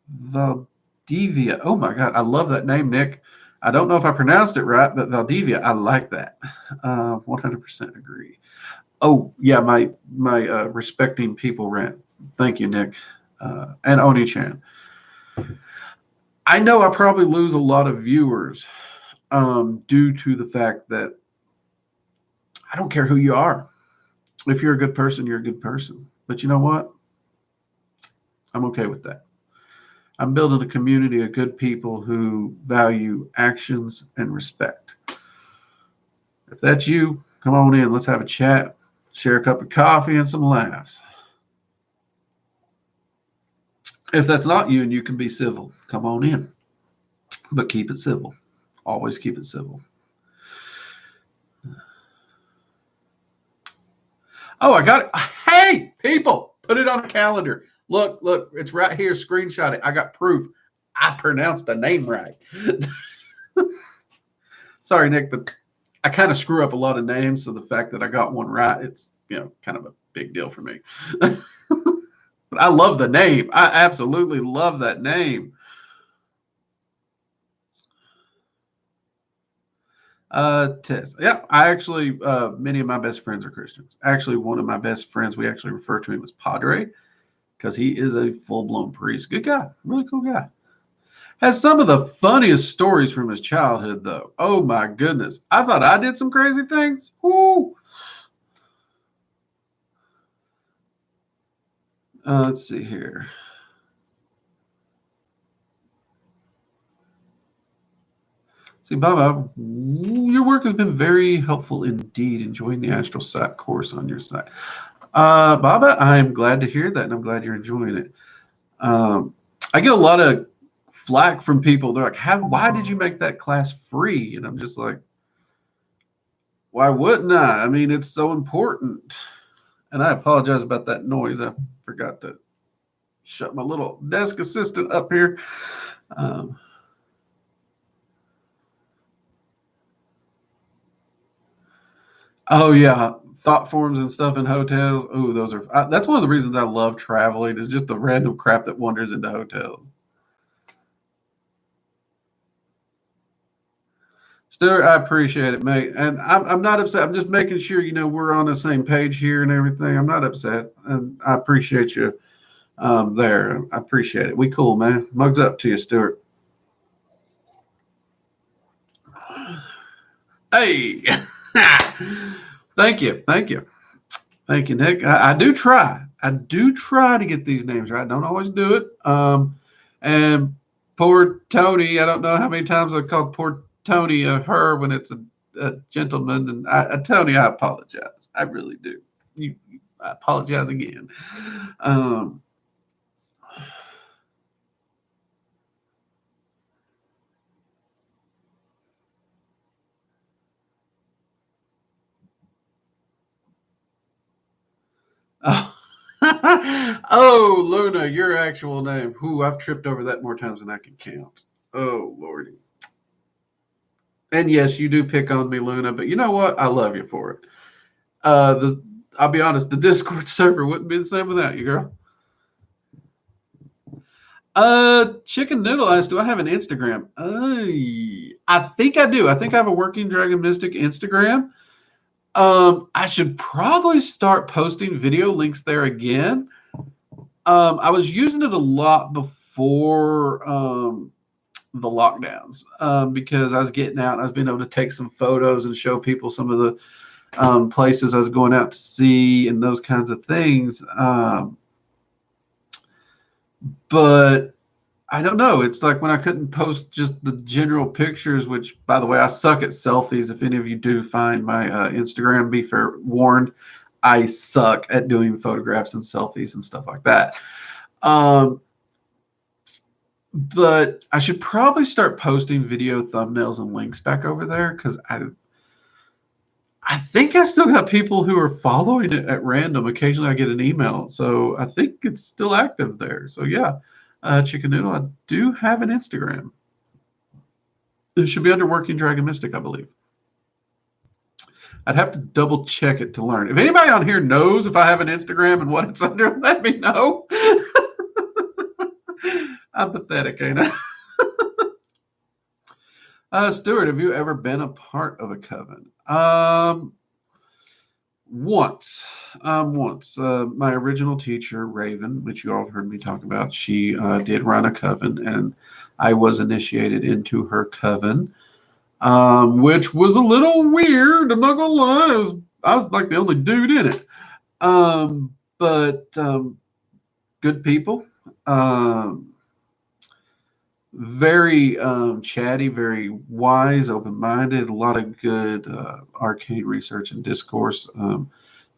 Valdivia. Oh my God, I love that name, Nick. I don't know if I pronounced it right, but Valdivia, I like that. 100% agree. Oh yeah, my respecting people rant. Thank you, Nick, and Oni-chan. I know I probably lose a lot of viewers due to the fact that I don't care who you are. If you're a good person, you're a good person. But you know what? I'm okay with that. I'm building a community of good people who value actions and respect. If that's you, come on in. Let's have a chat, share a cup of coffee and some laughs. If that's not you and you can be civil, come on in. But keep it civil. Always keep it civil. Oh, I got it. Hey, people, put it on a calendar. Look, it's right here. Screenshot it. I got proof. I pronounced the name right. Sorry, Nick, but I kind of screw up a lot of names. So the fact that I got one right, it's, kind of a big deal for me. But I love the name. I absolutely love that name. Tess. Yeah, I actually, many of my best friends are Christians. Actually, one of my best friends, we actually refer to him as Padre because he is a full-blown priest. Good guy. Really cool guy. Has some of the funniest stories from his childhood, though. Oh, my goodness. I thought I did some crazy things. Woo! Let's see here. See, Baba, your work has been very helpful indeed. Enjoying the Astral Sight course on your site. Baba, I'm glad to hear that, and I'm glad you're enjoying it. I get a lot of flack from people. They're like, why did you make that class free? And I'm just like, why wouldn't I? I mean, it's so important. And I apologize about that noise. I forgot to shut my little desk assistant up here. Oh, yeah. thought forms and stuff in hotels. Ooh, those are that's one of the reasons I love traveling is just the random crap that wanders into hotels. Stuart, I appreciate it, mate, and I'm not upset. I'm just making sure we're on the same page here and everything. I'm not upset, and I appreciate you there. I appreciate it. We cool, man. Mugs up to you, Stuart. Hey, thank you, thank you. Thank you, Nick. I do try. I do try to get these names right. Don't always do it. And poor Tony, I don't know how many times I've called poor Tony her when it's a gentleman. And Tony, I apologize. I really do. I apologize again. Oh, Luna, your actual name. Who I've tripped over that more times than I can count. Oh, Lordy. And yes, you do pick on me, Luna, but you know what? I love you for it. I'll be honest, the Discord server wouldn't be the same without you, girl. Chicken Noodle asked, do I have an Instagram? I think I do. I think I have a working Dragon Mystic Instagram. I should probably start posting video links there again. I was using it a lot before the lockdowns because I was getting out and I was being able to take some photos and show people some of the places I was going out to see and those kinds of things. But I don't know. It's like when I couldn't post just the general pictures, which, by the way, I suck at selfies. If any of you do find my Instagram, be fair warned, I suck at doing photographs and selfies and stuff like that. But I should probably start posting video thumbnails and links back over there because I think I still got people who are following it at random. Occasionally I get an email. So I think it's still active there. So yeah, Chicken Noodle, I do have an Instagram. It should be under Working Dragon Mystic, I believe. I'd have to double check it to learn. If anybody on here knows if I have an Instagram and what it's under, let me know. I'm pathetic, ain't I? Stuart, have you ever been a part of a coven? Once. My original teacher, Raven, which you all have heard me talk about, she did run a coven, and I was initiated into her coven, which was a little weird. I'm not gonna lie. I was like the only dude in it. But good people. Very chatty, very wise, open-minded, a lot of good arcane research and discourse.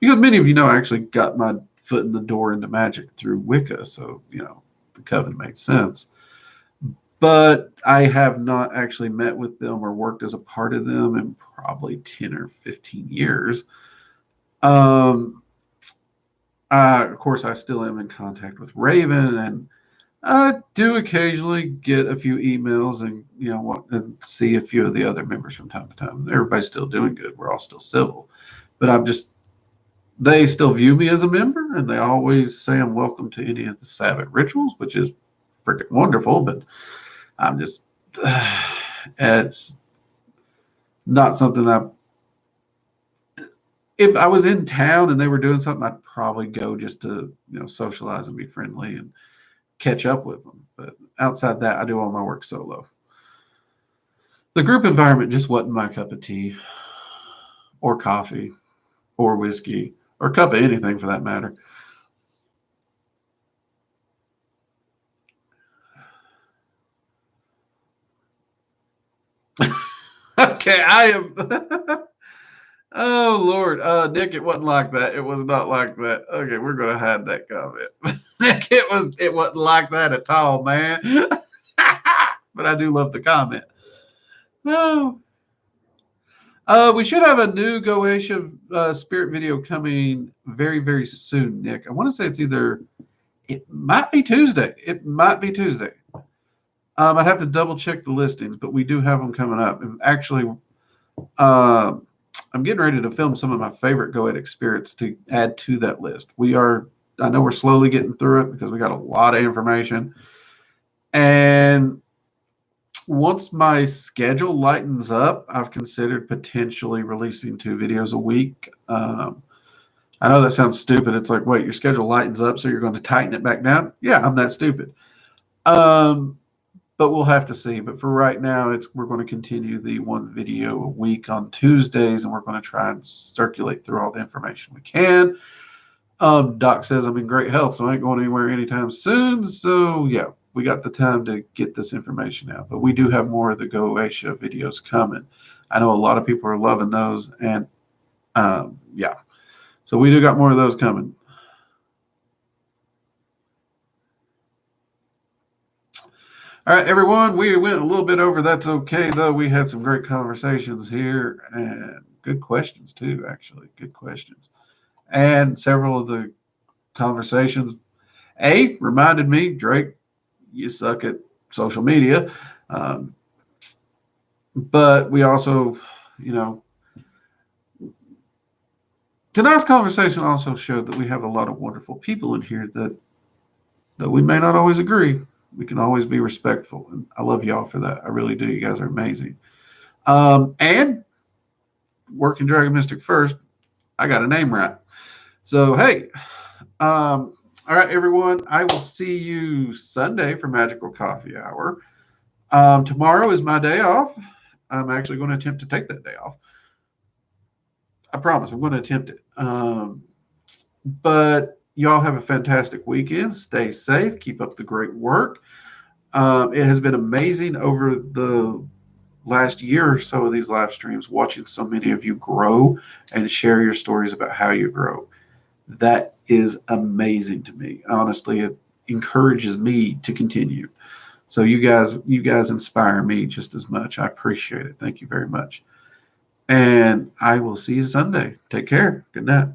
Because many of you know I actually got my foot in the door into magic through Wicca, so the coven made sense. But I have not actually met with them or worked as a part of them in probably 10 or 15 years. Of course, I still am in contact with Raven, and I do occasionally get a few emails and and see a few of the other members from time to time. Everybody's still doing good. We're all still civil, but they still view me as a member, and they always say I'm welcome to any of the Sabbath rituals, which is freaking wonderful. But I'm just, it's not something if I was in town and they were doing something, I'd probably go just to socialize and be friendly and catch up with them. But outside that, I do all my work solo. The group environment just wasn't my cup of tea or coffee or whiskey or a cup of anything for that matter. Okay, I am. Oh Lord, Nick, it wasn't like that. It was not like that. Okay, we're gonna hide that comment. Nick, it wasn't like that at all, man. But I do love the comment. No. We should have a new Goetia spirit video coming very, very soon, Nick. I want to say it might be Tuesday. It might be Tuesday. I'd have to double check the listings, but we do have them coming up. And actually, I'm getting ready to film some of my favorite Goetic spirits to add to that list. I know we're slowly getting through it because we got a lot of information. And once my schedule lightens up, I've considered potentially releasing 2 videos a week. I know that sounds stupid. It's like, wait, your schedule lightens up, so you're going to tighten it back down? Yeah, I'm that stupid. But we'll have to see. But for right now, we're going to continue the 1 video a week on Tuesdays, and we're going to try and circulate through all the information we can. Doc says I'm in great health, so I ain't going anywhere anytime soon. So yeah, we got the time to get this information out. But we do have more of the Goetia videos coming. I know a lot of people are loving those, and yeah. So we do got more of those coming. All right, everyone, we went a little bit over. That's okay, though. We had some great conversations here and good questions, too, actually. Good questions. And several of the conversations, reminded me, Drake, you suck at social media. But we also, tonight's conversation also showed that we have a lot of wonderful people in here that we may not always agree. We can always be respectful. And I love y'all for that. I really do. You guys are amazing. And working Dragon Mystic first, I got a name right. So, hey, all right, everyone. I will see you Sunday for Magical Coffee Hour. Tomorrow is my day off. I'm actually going to attempt to take that day off. I promise I'm going to attempt it. But y'all have a fantastic weekend. Stay safe. Keep up the great work. It has been amazing over the last year or so of these live streams, watching so many of you grow and share your stories about how you grow. That is amazing to me. Honestly, it encourages me to continue. So you guys inspire me just as much. I appreciate it. Thank you very much. And I will see you Sunday. Take care. Good night.